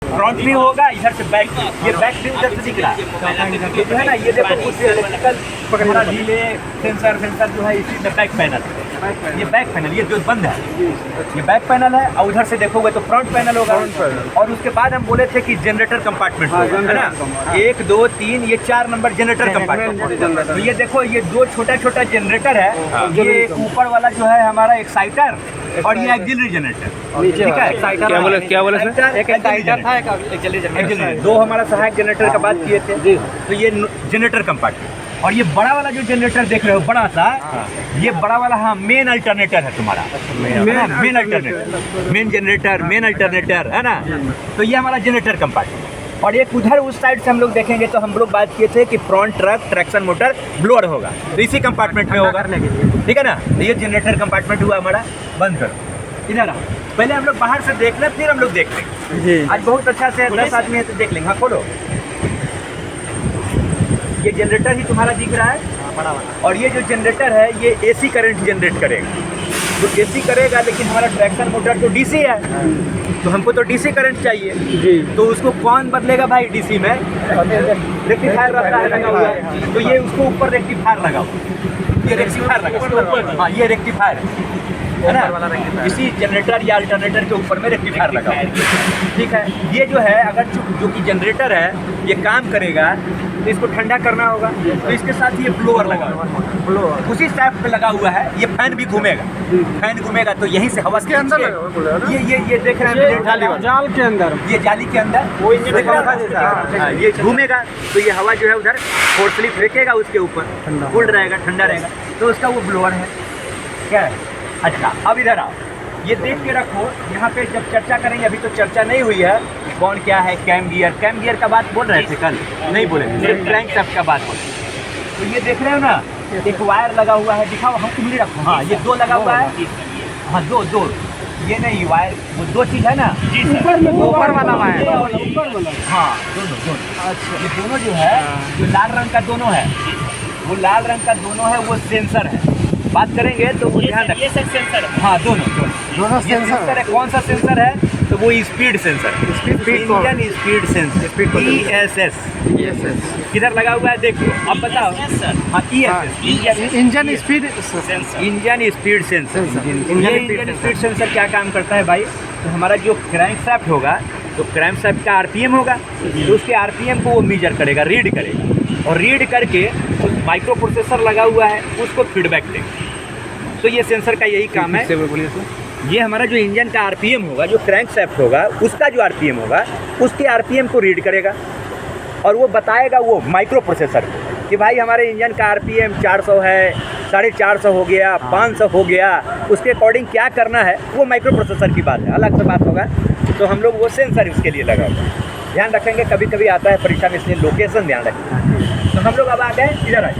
Front भी होगा, इधर से बैक, ये बैक भी उधर से दिख रहा है, ये जो है ना, ये देखो कुछ इलेक्ट्रिकल पकड़ा रिले सेंसर जो है इसी में बैक पैनल, ये बैक पैनल, ये जो बंद है ये बैक पैनल है, और उधर से देखोगे तो फ्रंट पैनल होगा। और उसके बाद हम बोले थे कि जनरेटर कंपार्टमेंट है ना, 1 2 3 ये 4 नंबर जनरेटर कंपार्टमेंट। तो ये देखो ये 2 छोटा जनरेटर है, ये ऊपर वाला जो है हमारा एक्साइटर और ये एक्सिलरी जनरेटर, ठीक है। क्या बोला सर? एक एक्साइटर था, एक एक्सिलरी जनरेटर, 2 हमारा सहायक जनरेटर का बात किए थे। तो ये जनरेटर कंपार्टमेंट, और ये बड़ा वाला जो जनरेटर देख रहे हो बड़ा सा, ये बड़ा वाला हाँ मेन अल्टरनेटर है तुम्हारा, main alternator, main generator, main alternator है ना। तो ये हमारा जनरेटर कंपार्टमेंट। और एक उधर उस साइड से हम लोग देखेंगे तो हम लोग बात किए थे कि front truck traction motor blower होगा, तो इसी कंपार्टमेंट में होगा, ठीक है ना। तो ये जनरेटर कंपार्टमेंट हुआ हमारा। बंद करो इधर, पहले हम लोग बाहर से देख लें फिर हम लोग देख लेंगे। आज बहुत अच्छा से 10 आदमी है तो देख लेंगे। हाँ खोलो, ये जनरेटर ही तुम्हारा दिख रहा है बड़ा वाला, और ये जो जनरेटर है ये AC करंट जनरेट करेगा, तो AC करेगा, लेकिन हमारा ट्रैक्शन मोटर तो DC है, तो हमको तो DC करंट चाहिए जी। तो उसको कौन बदलेगा भाई? DC में रेक्टिफायर रहता है लगा हुआ है, तो ये उसको ऊपर रेक्टिफायर लगा हुआ, ये रेक्टिफायर लगा, हाँ ये रेक्टिफायर है ना, इसी जनरेटर या अल्टरनेटर के ऊपर में रेक्टिफायर लगा हुआ, ठीक है। ये जो है अगर जो कि जनरेटर है ये काम करेगा तो इसको ठंडा करना होगा, तो इसके साथ ये ब्लोअर लगा हुआ, उसी टाइप पे लगा हुआ है। ये फैन भी घूमेगा, फैन घूमेगा तो यहीं से हवा के अंदर ये देख रहे हैं जाल के अंदर, ये जाली के अंदर वो इंजन ये घूमेगा, तो ये हवा जो है उधर फोर्सली फेंकेगा उसके ऊपर, कूल्ड रहेगा, ठंडा रहेगा, तो उसका वो ब्लोअर है। क्या है? अच्छा अब इधर आओ, ये देख के रखो, यहाँ पे जब चर्चा करेंगे, अभी तो चर्चा नहीं हुई है कौन क्या है। कैम गियर का बात बोल रहे थे कल, नहीं बोले, सिर्फ क्रैंक शाफ्ट का बात बोले। तो ये देख रहे हो ना, एक वायर लगा हुआ है, दिखाओ, हम उंगली रखो, हाँ ये 2 लगा हुआ है, हाँ 2 ये नहीं वायर, वो 2 चीज़ है ना, ऊपर वाला वायर, हाँ दोनों। अच्छा ये दोनों जो है, जो लाल रंग का दोनों है, वो लाल रंग का दोनों है, वो सेंसर है। बात करेंगे तो वो ध्यान रखिए, ये सेंसर है, हाँ दोनों सेंसर है। कौन सा सेंसर है? तो वो speed sensor, engine speed sensor, ESS किधर लगा हुआ है देखो, अब बताओ। हाँ ESS engine speed sensor, engine speed sensor क्या काम करता है भाई? तो हमारा जो क्रैंक शाफ्ट होगा, तो क्रैंक शाफ्ट का RPM होगा, तो उसके RPM को वो मेजर करेगा, रीड करेगा, और रीड करके उस माइक्रो प्रोसेसर लगा हुआ है उसको फीडबैक देगा। तो ये सेंसर का यही काम है। ये हमारा जो इंजन का RPM होगा, जो क्रैंक शाफ्ट होगा उसका जो RPM होगा, उसके RPM को रीड करेगा, और वो बताएगा वो माइक्रो प्रोसेसर को कि भाई हमारे इंजन का RPM 400 है, 450 हो गया, 500 हो गया, उसके अकॉर्डिंग क्या करना है वो माइक्रो प्रोसेसर की बात है, अलग से बात होगा। तो हम लोग वो सेंसर उसके लिए लगा हुआ है, ध्यान रखेंगे, कभी कभी आता है परीक्षा में, इसलिए लोकेशन ध्यान रखेंगे। तो हम लोग अब आ गए इधर, आ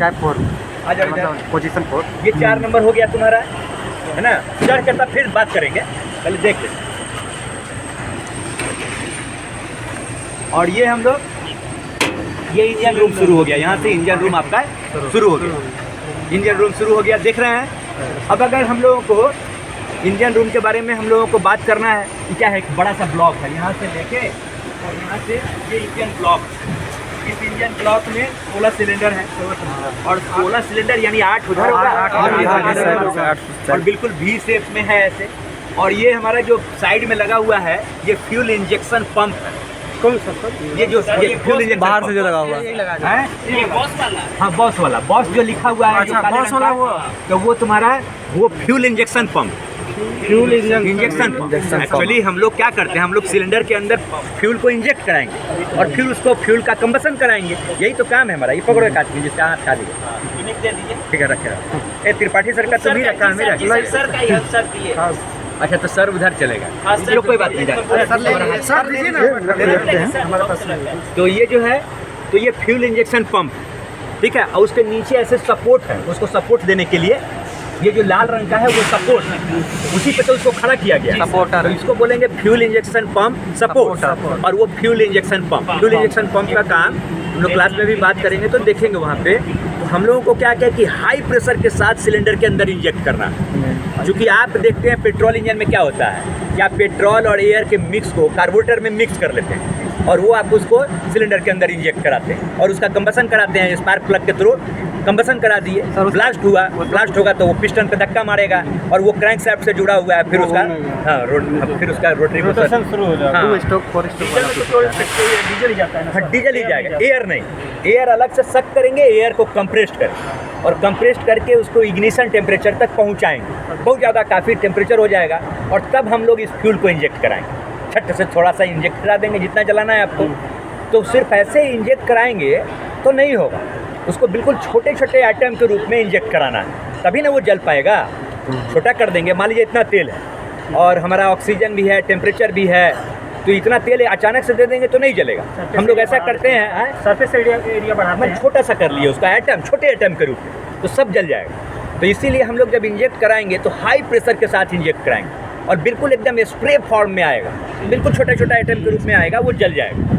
जाओ इधर, पोजीशन 4, ये 4 नंबर हो गया तुम्हारा, है ना। चढ़ करता फिर बात करेंगे, पहले देख लें। और ये हम लोग, ये इंजन रूम शुरू हो गया, यहाँ से इंजन रूम आपका शुरू हो गया, इंजन रूम शुरू हो गया, देख रहे हैं। अब अगर हम लोगों को इंजन रूम के बारे में हम लोगों को बात करना है, क्या है, एक बड़ा सा ब्लॉक है, यहाँ से लेके और यहाँ से ये इंजन ब्लॉक, इस इंजन ब्लॉक में 16 सिलेंडर है, और 16 सिलेंडर यानी 8 उधर होगा, और बिल्कुल V शेप में है ऐसे। और ये हमारा जो साइड में लगा हुआ है ये फ्यूल इंजेक्शन पंप है। कौन सा सर? ये जो फ्यूल इंजेक्शन बाहर से जो लगा हुआ है, ये बॉस वाला, हाँ बॉस वाला, बॉस जो लिखा हुआ है, अच्छा बॉस वाला वो, तो वो तुम्हारा वो fuel injection pump, fuel injection pump. Actually हम लोग क्या करते हैं, हम लोग सिलेंडर के अंदर फ्यूल को इंजेक्ट कराएंगे और फिर उसको फ्यूल का कंबसन कराएंगे, यही तो काम है हमारा। ये पकड़ो काट दीजिए, जिसका हाथ खा दीजिए, ठीक है रखे। त्रिपाठी सर का तो भी रखा, हमें रखा। अच्छा तो सर उधर चलेगा, चलो कोई बात नहीं, तो ये जो है, तो ये फ्यूल इंजेक्शन पंप, ठीक है। और उसके नीचे ऐसे सपोर्ट है, उसको सपोर्ट देने के लिए ये जो लाल रंग का है वो सपोर्ट है, उसी पे तो उसको खड़ा किया गया सपोर्टर, तो इसको बोलेंगे फ्यूल इंजेक्शन पंप सपोर्ट। और वो फ्यूल इंजेक्शन पंप का काम हम लोग क्लास में भी बात करेंगे तो देखेंगे वहाँ पे। तो हम लोगों को क्या कि हाई प्रेशर के साथ सिलेंडर के अंदर इंजेक्ट करना है, क्योंकि आप देखते हैं पेट्रोल इंजन में क्या होता है कि आप पेट्रोल और एयर के मिक्स को कार्बोरेटर में मिक्स कर लेते हैं, और वो आप उसको सिलेंडर के अंदर इंजेक्ट कराते हैं और उसका कंबसन कराते हैं स्पार्क प्लग के थ्रू। कंबसन करा दिए, ब्लास्ट होगा तो वो पिस्टन पे धक्का मारेगा और वो क्रैंक शाफ्ट से जुड़ा हुआ है, फिर उसका फिर उसका रोटरी रोटेशन शुरू हो जाएगा। हाँ। 2 स्ट्रोक 4 स्ट्रोक डीजल ही जाता है ना, डीजल ही जाएगा, एयर नहीं। एयर अलग से सक करेंगे, एयर को कंप्रेस्ड करेंगे और कंप्रेस्ड करके उसको इग्निशन टेम्परेचर तक पहुंचाएंगे। बहुत ज़्यादा काफ़ी टेम्परेचर हो जाएगा और तब हम लोग इस फ्यूल को इंजेक्ट कराएंगे। छट से थोड़ा सा इंजेक्ट करा देंगे जितना जलाना है आपको। तो सिर्फ ऐसे इंजेक्ट कराएंगे तो नहीं होगा, उसको बिल्कुल छोटे छोटे आइटम के रूप में इंजेक्ट कराना है, तभी ना वो जल पाएगा। छोटा कर देंगे, मान लीजिए इतना तेल है और हमारा ऑक्सीजन भी है, टेम्परेचर भी है, तो इतना तेल अचानक से दे देंगे तो नहीं जलेगा। हम लोग ऐसा करते हैं, सरफेस एरिया बढ़ाते हैं, छोटा सा कर लिए उसका आइटम, छोटे आइटम के रूप में, तो सब जल जाएगा। तो इसीलिए हम लोग जब इंजेक्ट कराएंगे तो हाई प्रेशर के साथ इंजेक्ट कराएंगे और बिल्कुल एकदम स्प्रे फॉर्म में आएगा, बिल्कुल छोटा छोटा आइटम के रूप में आएगा, वो जल जाएगा।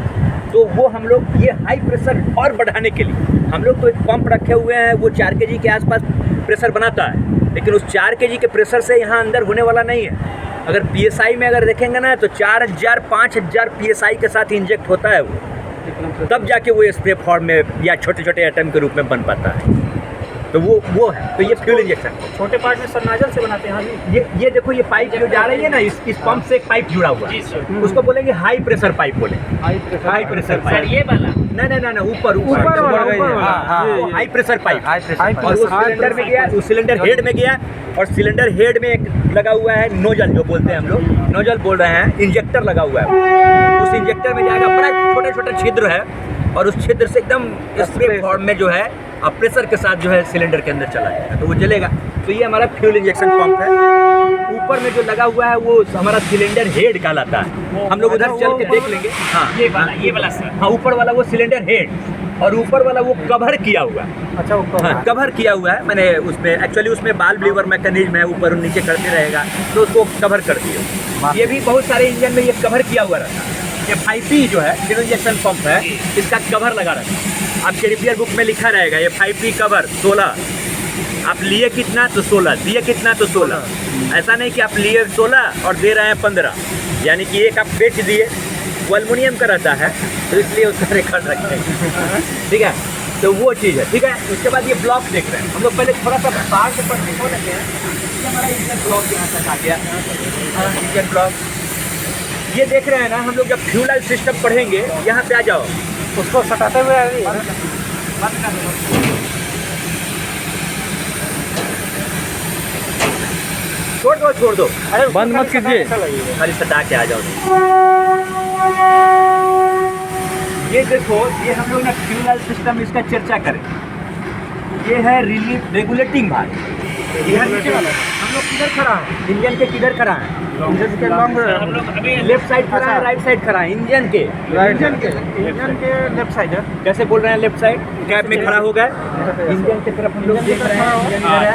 तो वो हम लोग ये हाई प्रेशर और बढ़ाने के लिए हम लोग तो एक पंप रखे हुए हैं, वो 4 kg के आसपास प्रेशर बनाता है, लेकिन उस 4 kg के प्रेशर से यहाँ अंदर होने वाला नहीं है। अगर PSI में अगर देखेंगे ना तो 4000 5000 PSI के साथ इंजेक्ट होता है वो, तब जाके वो स्प्रे फॉर्म में या छोटे छोटे आइटम के रूप में बन पाता है। तो वो है, तो ये फ्यूल इंजेक्शन छोटे पार्ट में सर नाजल से बनाते हैं। ये देखो, ये पाइप जो जा रही है ना, इस पंप से एक पाइप जुड़ा हुआ है, उसको बोलेंगे हाई प्रेशर पाइप बोलेंगे। हाई प्रेशर पाइप ये वाला नहीं, ऊपर हाई प्रेशर पाइप। और वो सिलेंडर में गया, वो सिलेंडर हेड में गया और सिलेंडर हेड में एक लगा हुआ है नोजल, जो बोलते हैं हम लोग नोजल बोल रहे हैं, इंजेक्टर लगा हुआ है। उस इंजेक्टर में जाएगा, बड़ा छोटे छोटे छिद्र है और उस छिद्र से एकदम स्प्रे फॉर्म में जो है अब प्रेशर के साथ जो है सिलेंडर के अंदर चला जाएगा, तो वो जलेगा। तो ये हमारा फ्यूल इंजेक्शन पंप है। ऊपर में जो लगा हुआ है वो हमारा सिलेंडर हेड कहलाता है, हम लोग उधर चल के देख लेंगे। हाँ, ये वाला सर, हाँ, ऊपर वाला वो सिलेंडर हेड और ऊपर वाला वो कवर किया हुआ है। अच्छा, ऊपर हाँ, कवर किया हुआ है, मैंने उसमें एक्चुअली उसमें बाल्ब लीवर मैकेनिज्म है, ऊपर और नीचे करते रहेगा, तो उसको कवर कर दिए। ये भी बहुत सारे इंजन में ये कवर किया हुआ रहता है। FIP जो है फ्यूल इंजेक्शन पंप है, इसका कवर लगा रहता है। आपके रिपेयर बुक में लिखा रहेगा FIP कवर 16, आप लिए कितना तो 16, दिए कितना तो 16। ऐसा नहीं कि आप लिए 16 और दे रहे हैं 15, यानी कि एक आप बेच दिए। वो एल्युमिनियम का रहता है तो इसलिए उसका रिकॉर्ड रखते हैं, ठीक है। तो वो चीज़ है, ठीक है। उसके बाद ये ब्लॉक देख रहे हैं हम लोग, पहले थोड़ा सा बाहर से पढ़ने को लेते हैं। ये हमारा इंजन ब्लॉक यहाँ तक आ गया, इंजन ब्लॉक ये देख रहे हैं ना। हम लोग जब फ्यूल ऑयल सिस्टम पढ़ेंगे, यहाँ पे आ जाओ, उसको सटाते हुए छोड़ दो, अरे बंद मत कीजिए, खाली सटा के आ जाओ। ये देखो, ये हम लोग ना फ्यूल ऑयल सिस्टम इसका चर्चा करें। ये है रेगुलेटिंग भाग। हम लोग किधर खड़ा है, इंजन के किधर खड़ा है? इंजन के लॉन्ग लेफ्ट साइड खड़ा है, राइट साइड खड़ा है? इंजन के लेफ्ट साइड है। कैसे बोल रहे हैं लेफ्ट साइड? कैब में खड़ा हो गए, इंजन की तरफ हम लोग देख रहे हैं,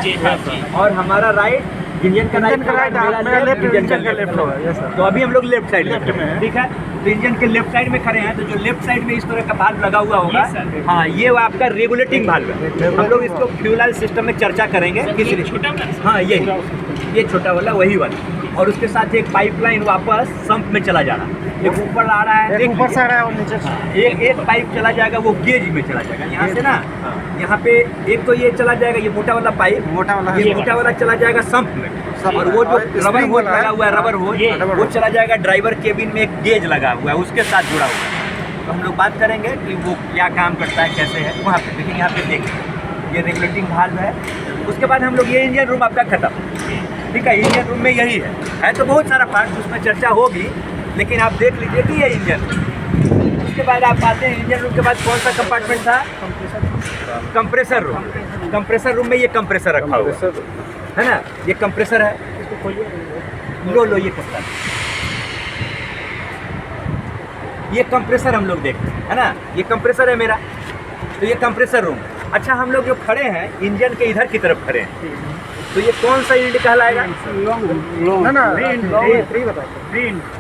इंजन है, और हमारा राइट, इंजन का राइट, मेरा लेफ्ट, इंजन का लेफ्ट होगा। तो अभी हम लोग लेफ्ट साइड में, ठीक है। तो इंजन के लेफ्ट साइड में खड़े हैं, तो जो लेफ्ट साइड में इस तरह का भाल्व लगा हुआ होगा, हाँ, ये आपका रेगुलेटिंग भाल्व है। हम लोग इसको फ्यूल ऑयल सिस्टम में चर्चा करेंगे। हाँ, ये छोटा वाला, वही वाला, और उसके साथ एक पाइपलाइन वापस संप में चला जा रहा है। एक ऊपर आ रहा है, ऊपर से आ रहा है और नीचे से एक पाइप चला जाएगा, वो गेज में चला जाएगा यहाँ से ना। यहाँ पे एक तो ये चला जाएगा, ये मोटा वाला पाइप, ये मोटा वाला चला जाएगा संप में, और वो जो रबर होल लगा हुआ है, रबर होल, वो चला जाएगा ड्राइवर केबिन में, एक गेज लगा हुआ है उसके साथ जुड़ा हुआ है। तो हम लोग बात करेंगे कि वो क्या काम करता है, कैसे है वहाँ पे। लेकिन यहाँ पे देखिए, ये रेगुलेटिंग भाल्व है। उसके बाद हम लोग, ये इंजन रूम आपका खत्म, ठीक है। इंजन रूम में यही है तो बहुत सारा पार्ट, उसमें चर्चा होगी, लेकिन आप देख लीजिए कि ये इंजन। उसके बाद आप आते हैं इंजन रूम के बाद कौन सा कंपार्टमेंट था? Compressor room. कंप्रेसर रूम में ये कंप्रेसर रखा हुआ है ना, ये कंप्रेसर है। लो ये किसका, ये कंप्रेसर हम लोग देखते हैं, है ना, ये कंप्रेसर है मेरा। तो ये कंप्रेसर रूम। अच्छा, हम लोग जो खड़े हैं इंजन के इधर की तरफ खड़े हैं, तो ये कौन सा इंड कहलाएगा?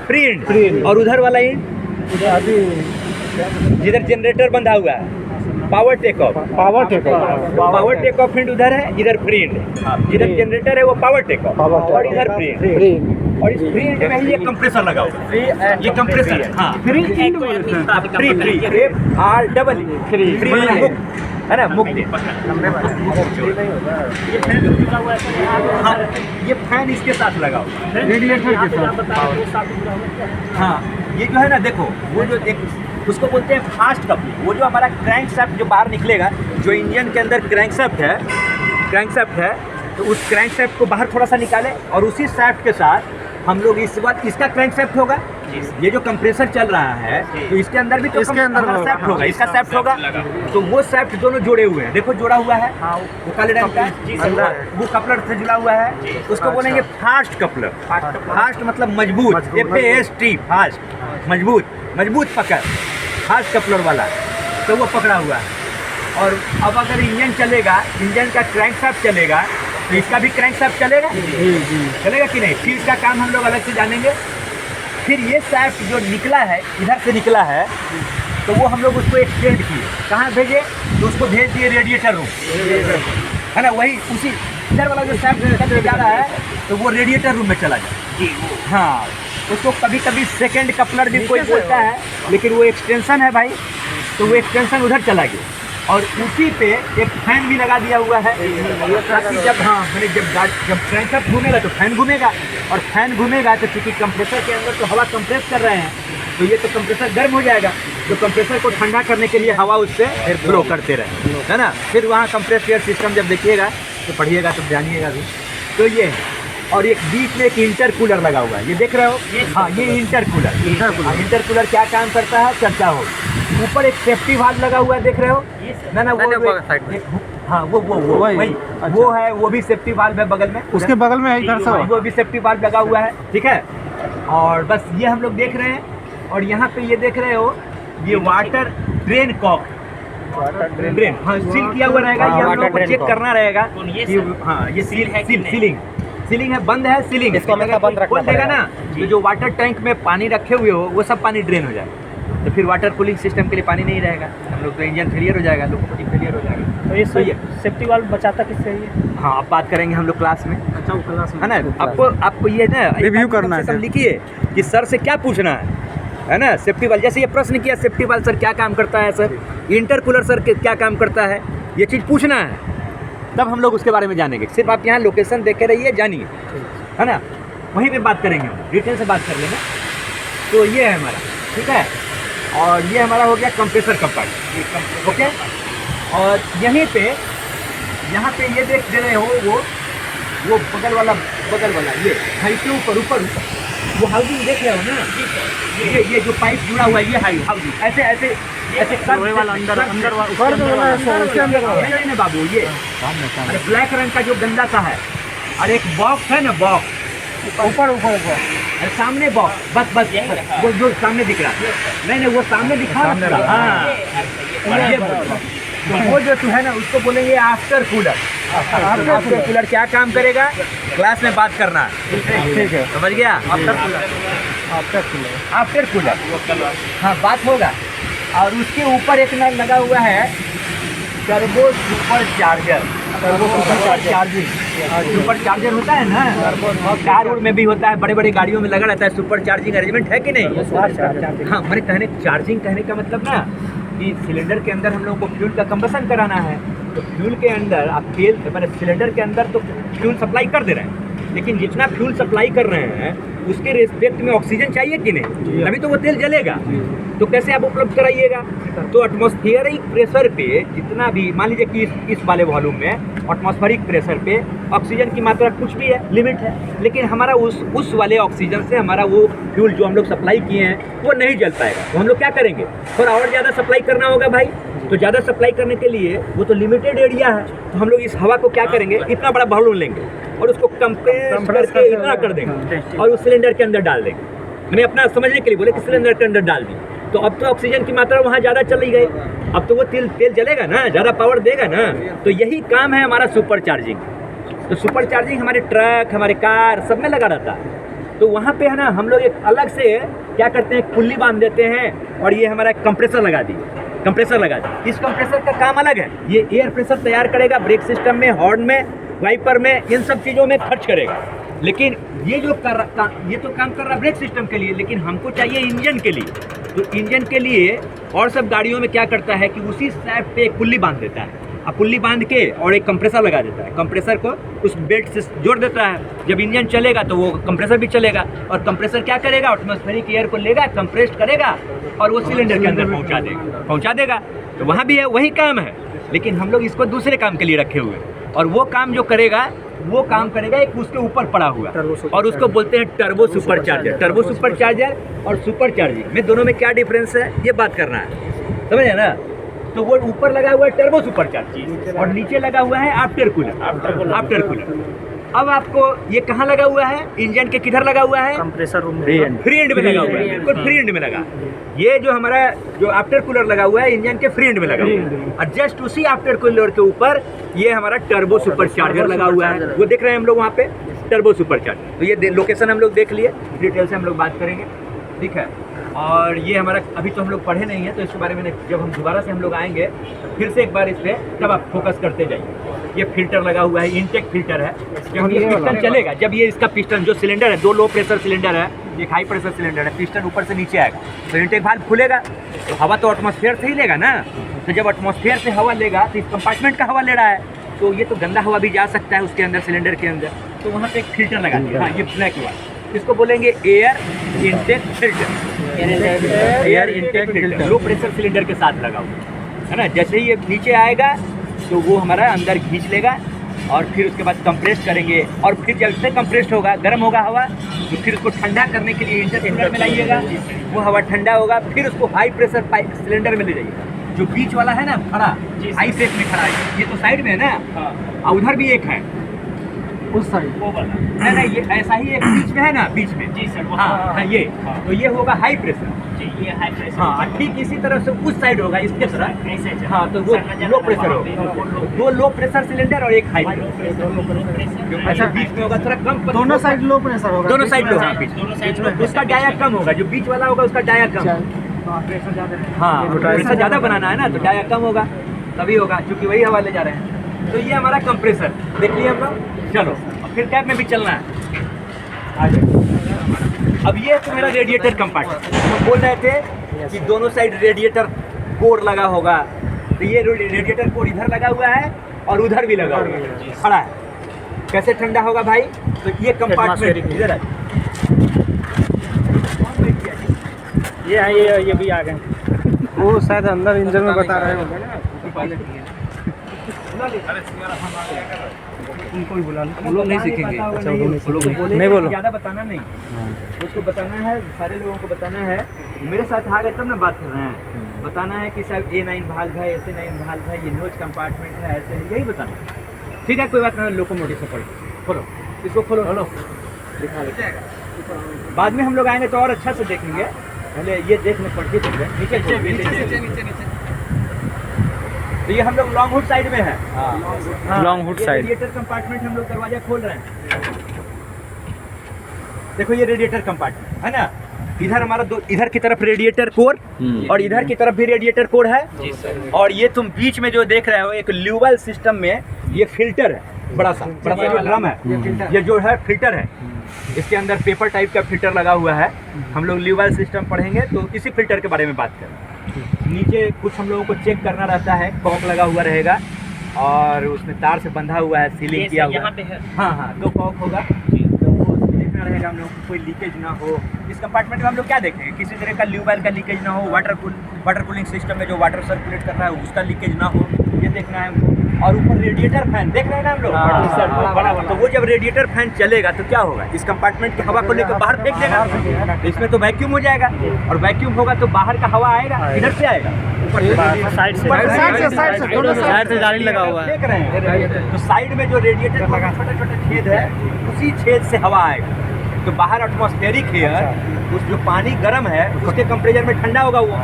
Pre end. और उधर वाला इंड जिधर जनरेटर बंधा हुआ है, power take off. Power take off. Power take off end उधर है, इधर फ्री एंड है। इधर जनरेटर है वो पावर टेक ऑफ और इधर फ्री एंड। और इस फ्री एंड में ही ये कंप्रेसर लगा हुआ है, ये कंप्रेसर है। हाँ free free or double free है ना, मुक्त। हाँ ये फैन इसके साथ लगा हुआ है, रेडिएटर के साथ। हाँ ये जो है ना देखो, वो जो एक उसको बोलते हैं फास्ट कपलिंग। वो जो हमारा क्रैंक शाफ्ट जो बाहर निकलेगा, जो इंजन के अंदर क्रैंक शाफ्ट है, तो उस क्रैंक शाफ्ट को बाहर थोड़ा सा निकाले और उसी शाफ्ट के साथ हम लोग इस बार इसका क्रैंक शाफ्ट होगा। ये जो कंप्रेसर चल रहा है तो इसके अंदर भी तो इसके अंदर शाफ्ट होगा, इसका शाफ्ट होगा। तो वो शाफ्ट दोनों जोड़े हुए हैं, देखो जोड़ा हुआ है, वो काले रंग का वो कपलर से जुड़ा हुआ है, उसको बोलेंगे फास्ट कपलर। फास्ट मतलब मजबूत, FAST फास्ट, मजबूत पकड़, फास्ट कपलर वाला, तो वो पकड़ा हुआ है। और अब अगर इंजन चलेगा, इंजन का क्रैंक शाफ्ट चलेगा तो इसका भी क्रैंक शाफ्ट चलेगा, चलेगा कि नहीं? फिर इसका काम हम लोग अलग से जानेंगे। फिर ये शाफ्ट जो निकला है, इधर से निकला है, तो वो हम लोग उसको एक्सटेंड किए, कहाँ भेजे? तो उसको भेज दिए रेडिएटर रूम, है ना। वही उसी इधर वाला जो शाफ्ट निकल जा रहा है तो वो रेडिएटर रूम में चला जाए। हाँ उसको कभी कभी सेकंड कपलर भी कोई बोलता है, लेकिन वो एक्सटेंशन है भाई, तो वो एक्सटेंशन उधर चला गया। और उसी पे एक फैन भी लगा दिया हुआ है, ताकि जब मैंने जब क्रैंक शाफ्ट घूमेगा तो फैन घूमेगा, और फैन घूमेगा तो चूँकि कंप्रेसर के अंदर तो हवा कंप्रेस कर रहे हैं, तो ये तो कंप्रेसर गर्म हो जाएगा, तो कंप्रेसर को ठंडा करने के लिए हवा उससे फ्लो करते रहे, है ना। फिर वहाँ कंप्रेस एयर सिस्टम जब देखिएगा तो पढ़िएगा तो जानिएगा भी। तो ये है, और एक बीच में एक इंटरकूलर लगा हुआ है, ये देख रहे हो? हाँ ये इंटरकूलर क्या काम करता है, चर्चा हो। ऊपर एक सेफ्टी वाल्व लगा हुआ है, देख रहे हो ना? वो हाँ वो है, वो भी सेफ्टी वाल्व है बगल में, उसके बगल में इधर से वो भी सेफ्टी वाल्व लगा हुआ है, ठीक है। और बस ये हम लोग देख रहे हैं। और यहाँ पे ये देख रहे हो, ये वाटर ड्रेन कॉक, ड्रेन हाँ सील किया हुआ रहेगा, ये हम लोग को चेक करना रहेगा। हाँ ये सीलिंग है, बंद है सीलिंग, इसको हमेशा बंद रखना पड़ेगा ना। तो जो वाटर टैंक में पानी रखे हुए हो वो सब पानी ड्रेन हो जाएगा, तो फिर वाटर कूलिंग सिस्टम के लिए पानी नहीं रहेगा, हम लोग तो इंजन फेलियर हो जाएगा, लोकोमोटिव फेलियर हो जाएगा। तो ये सेफ्टी वाल्व बचाता किससे है? हाँ अब बात करेंगे हम लोग क्लास में, अच्छा वो क्लास में है ना। आपको ये ना रिव्यू करना है, लिखिए कि सर से क्या पूछना है ना। सेफ्टी वाल्व, जैसे ये प्रश्न किया सेफ्टी वाल्व सर क्या काम करता है, सर इंटरकूलर सर क्या काम करता है, ये चीज़ पूछना है, तब हम लोग उसके बारे में जानेंगे। सिर्फ आप यहाँ लोकेशन देखे रहिए, जानिए, है ना, वहीं पे बात करेंगे, हम डिटेल से बात कर लेंगे। तो ये है हमारा, ठीक है। और ये हमारा हो गया कंप्रेसर कंपार्टमेंट, ओके। और यहीं पे यहाँ पे ये देख दे रहे हो, वो बगल वाला ये इसके ऊपर वो हाउसिंग देख रहे हो ना, ये जो पाइप जुड़ा हुआ है, ये हाउसिंग ऐसे वाला अंदर नहीं बाबू, ये अरे ब्लैक रंग का जो गंदा सा है, और एक बॉक्स है ना, बॉक्स ऊपर अरे सामने बॉक्स, बस वो जो सामने दिख रहा है, नहीं वो सामने दिखा रहा। हाँ तो वो जो है ना उसको बोलेंगे आफ्टर कूलर। आफ्टर कूलर क्या काम करेगा, क्लास में बात करना, ठीक है, समझ गया? आफ्टर कूलर हाँ बात होगा। और उसके ऊपर एक नल लगा हुआ है turbo super charger, super charger होता है ना, कार में भी होता है, बड़े बड़े गाड़ियों में लगा रहता है सुपर चार्जिंग अरेंजमेंट, है कि नहीं? हाँ मैंने चार्जिंग कहने का मतलब ना कि सिलेंडर के अंदर हम लोगों को फ्यूल का कंबसन कराना है, तो फ्यूल के अंदर आप तेल मैंने सिलेंडर के अंदर तो फ्यूल सप्लाई कर दे रहे हैं, लेकिन जितना फ्यूल सप्लाई कर रहे हैं उसके रिस्पेक्ट में ऑक्सीजन चाहिए कि नहीं, तभी तो वो तेल जलेगा। तो कैसे आप उपलब्ध कराइएगा? तो एटमॉस्फेरिक प्रेशर पे जितना भी, मान लीजिए कि इस वाले वॉल्यूम में एटमॉस्फेरिक प्रेशर पे ऑक्सीजन की मात्रा कुछ भी है, लिमिट है, लेकिन हमारा उस वाले ऑक्सीजन से हमारा वो फ्यूल जो हम लोग सप्लाई किए हैं वो नहीं जल पाएगा। तो हम लोग क्या करेंगे, थोड़ा और ज़्यादा सप्लाई करना होगा भाई। तो ज़्यादा सप्लाई करने के लिए वो तो लिमिटेड एरिया है, तो हम लोग इस हवा को क्या करेंगे, इतना बड़ा बॉलून लेंगे और उसको कंप्रेस करके इतना कर देंगे और उस सिलेंडर के अंदर डाल देंगे। मैंने अपना समझने के लिए बोले कि सिलेंडर के अंदर डाल दी, तो अब तो ऑक्सीजन की मात्रा वहाँ ज़्यादा चली गई, अब तो वो तेल जलेगा ना, ज़्यादा पावर देगा ना। तो यही काम है हमारा सुपर चार्जिंग। तो सुपर चार्जिंग हमारे ट्रक, हमारे कार सब में लगा रहता है। तो वहाँ पे है ना हम लोग एक अलग से क्या करते हैं, पुल्ली बांध देते हैं और ये हमारा कंप्रेसर लगा दी। कंप्रेसर लगा दें। इस कंप्रेसर का काम अलग है, ये एयर प्रेशर तैयार करेगा, ब्रेक सिस्टम में, हॉर्न में, वाइपर में, इन सब चीज़ों में खर्च करेगा। लेकिन ये जो ये तो काम कर रहा है ब्रेक सिस्टम के लिए, लेकिन हमको चाहिए इंजन के लिए। तो इंजन के लिए और सब गाड़ियों में क्या करता है कि उसी शाफ्ट पे एक पुल्ली बांध देता है, अब पुल्ली बांध के और एक कंप्रेसर लगा देता है, कंप्रेसर को उस बेल्ट से जोड़ देता है। जब इंजन चलेगा तो वो कंप्रेसर भी चलेगा, और कंप्रेसर क्या करेगा, एटमॉस्फेरिक एयर को लेगा, कंप्रेस करेगा और वो सिलेंडर के अंदर पहुंचा देगा। तो वहाँ भी है, वही काम है, लेकिन हम लोग इसको दूसरे काम के लिए रखे हुए हैं। और वो काम जो करेगा, वो काम करेगा एक उसके ऊपर पड़ा हुआ, और उसको बोलते हैं turbo super charger. Turbo super charger और सुपर चार्जिंग में दोनों में क्या डिफरेंस है, ये बात करना है, समझे ना। तो वो ऊपर लगा हुआ है टर्बो सुपर चार्जर और नीचे लगा हुआ है आफ्टर कूलर। अब आपको ये कहाँ लगा हुआ है, इंजन के किधर लगा हुआ है, कंप्रेसर रूम फ्री एंड में लगा हुआ है, बिल्कुल फ्री एंड में लगा। ये जो हमारा जो आफ्टर कूलर लगा हुआ है इंजन के फ्री एंड में लगा हुआ है, और जस्ट उसी आफ्टर कूलर के ऊपर ये हमारा टर्बो सुपर चार्जर लगा हुआ है। वो देख रहे हैं हम लोग वहाँ पे टर्बो सुपर चार्जर। तो ये लोकेशन हम लोग देख लिए, डिटेल से हम लोग बात करेंगे, ठीक है। और ये हमारा अभी तो हम लोग पढ़े नहीं है, तो इसके बारे में जब हम दोबारा से हम लोग आएंगे फिर से एक बार इस पर तब आप फोकस करते जाइए। ये फिल्टर लगा हुआ है, इनटेक फिल्टर है, जब ये पिस्टन चलेगा, जब ये इसका पिस्टन जो सिलेंडर है, 2 लो प्रेशर सिलेंडर है, एक हाई प्रेशर सिलेंडर है, पिस्टन ऊपर से नीचे आएगा तो इनटेक वाल्व खुलेगा, तो हवा तो एटमॉस्फेयर से ही लेगा ना। तो जब एटमॉस्फेयर से हवा लेगा तो इस कंपार्टमेंट का हवा ले रहा है, तो ये तो गंदा हवा भी जा सकता है उसके अंदर, सिलेंडर के अंदर। तो वहाँ पे एक फिल्टर लगा दिया, हाँ, ये ब्लैक वाला, इसको बोलेंगे air intake filter. Air intake filter low pressure cylinder के साथ लगा हुआ है ना। जैसे ही ये नीचे आएगा तो वो हमारा अंदर खींच लेगा, और फिर उसके बाद कंप्रेस करेंगे, और फिर जब से कंप्रेस्ड होगा, गर्म होगा हवा, तो फिर उसको ठंडा करने के लिए इंटरकूलर में लाइएगा, वो हवा ठंडा होगा, फिर उसको हाई प्रेशर पाइप सिलेंडर में ले जाइएगा। जो बीच वाला है ना खड़ा, हाई प्रेस में खड़ा है, ये तो साइड में है ना, और उधर भी एक है उस साइड वो वाला, नहीं ये ऐसा ही एक बीच में है ना, बीच में। जी सर, हाँ, ये तो ये होगा हाई प्रेशर जी, ये हाई प्रेशर। हाँ, ठीक इसी तरह से उस साइड होगा इसके तरह ऐसे। हाँ, तो वो लो प्रेशर होगा, 2 लो प्रेशर सिलेंडर और एक हाई प्रेशर। अच्छा, बीच में होगा थोड़ा कम, दोनों साइड लो प्रेशर होगा, दोनों साइड लो, उसका डाया कम होगा, जो बीच वाला होगा उसका डाया कम। हाँ, प्रेशर ज़्यादा बनाना है ना, तो डाया कम होगा, तभी होगा, क्योंकि वही हवा ले जा रहे हैं। तो ये हमारा कंप्रेसर देख लिया हम लोग। चलो अब फिर टैप में भी चलना है, आ जाओ। अब ये तो मेरा रेडिएटर कंपार्टमेंट, हम बोल रहे थे कि दोनों साइड रेडिएटर कोर लगा होगा, तो ये रेडिएटर कोर इधर लगा हुआ है और उधर भी लगा हुआ है, खड़ा है। कैसे ठंडा होगा भाई, तो ये कंपार्टमेंट इधर है, ये भी आ गए, वो शायद अंदर इंजन में बता रहे होंगे ना। उनको भी बुला लो, वो लोग नहीं सीखेंगे। अच्छा, नहीं बोलो, ज़्यादा बताना नहीं, उसको बताना है, सारे लोगों को बताना है। मेरे साथ आ गए तब ना बात कर रहे हैं, बताना है कि सर A9 भाग है, SA9 भाग है, ये नोज कंपार्टमेंट है, ऐसे यही बताना। ठीक है, कोई बात नहीं, लोकोमोटिव से पढ़ो, खोलो इसको, खोलो दिखा लेते। बाद में हम लोग आएंगे तो और अच्छा से देखेंगे, पहले ये देखने पड़ती है। नीचे तो ये हम लोग लॉन्ग हुड साइड में है, long hood side, radiator compartment हम लोग दरवाजा खोल रहे हैं। देखो ये रेडिएटर कंपार्टमेंट है ना, इधर हमारा इधर की तरफ रेडिएटर कोर और इधर की तरफ भी रेडिएटर कोर है। और ये तुम बीच में जो देख रहे हो एक ल्यूवल सिस्टम में ये फिल्टर है, बड़ा सा जो ड्रम है, ये जो है फिल्टर है, इसके अंदर पेपर टाइप का फिल्टर लगा हुआ है। हम लोग ल्यूवल सिस्टम पढ़ेंगे तो इसी फिल्टर के बारे में बात करें। नीचे कुछ हम लोगों को चेक करना रहता है, कॉक लगा हुआ रहेगा और उसमें तार से बंधा हुआ है, सीलिंग किया हुआ है। हाँ, 2 कॉक होगा, तो वो देखना रहेगा हम लोग को कोई लीकेज ना हो। इस कंपार्टमेंट में हम लोग क्या देखेंगे, किसी तरह का ल्यूबल का लीकेज ना हो, वाटर कूलिंग सिस्टम में जो वाटर सर्कुलेट कर रहा है उसका लीकेज ना हो, ये देखना है हमको। और ऊपर रेडिएटर फैन देख रहे हैं ना हम लोग, बड़ा। तो वो जब रेडिएटर फैन चलेगा तो क्या होगा, इस कंपार्टमेंट की हवा को लेकर बाहर फेंक देगा, तो इसमें तो वैक्यूम हो जाएगा, और वैक्यूम होगा तो बाहर का हवा आएगा, इधर से आएगा, साइड से दोनों साइड से जाली लगा हुआ है, देख रहे हैं। तो साइड में जो रेडिएटर का छोटा-छोटा छेद है, उसी छेद से हवा आएगा, तो बाहर एटमॉस्फेरिक एयर, उस जो पानी गर्म है उसके कंप्रेसर में ठंडा होगा वो,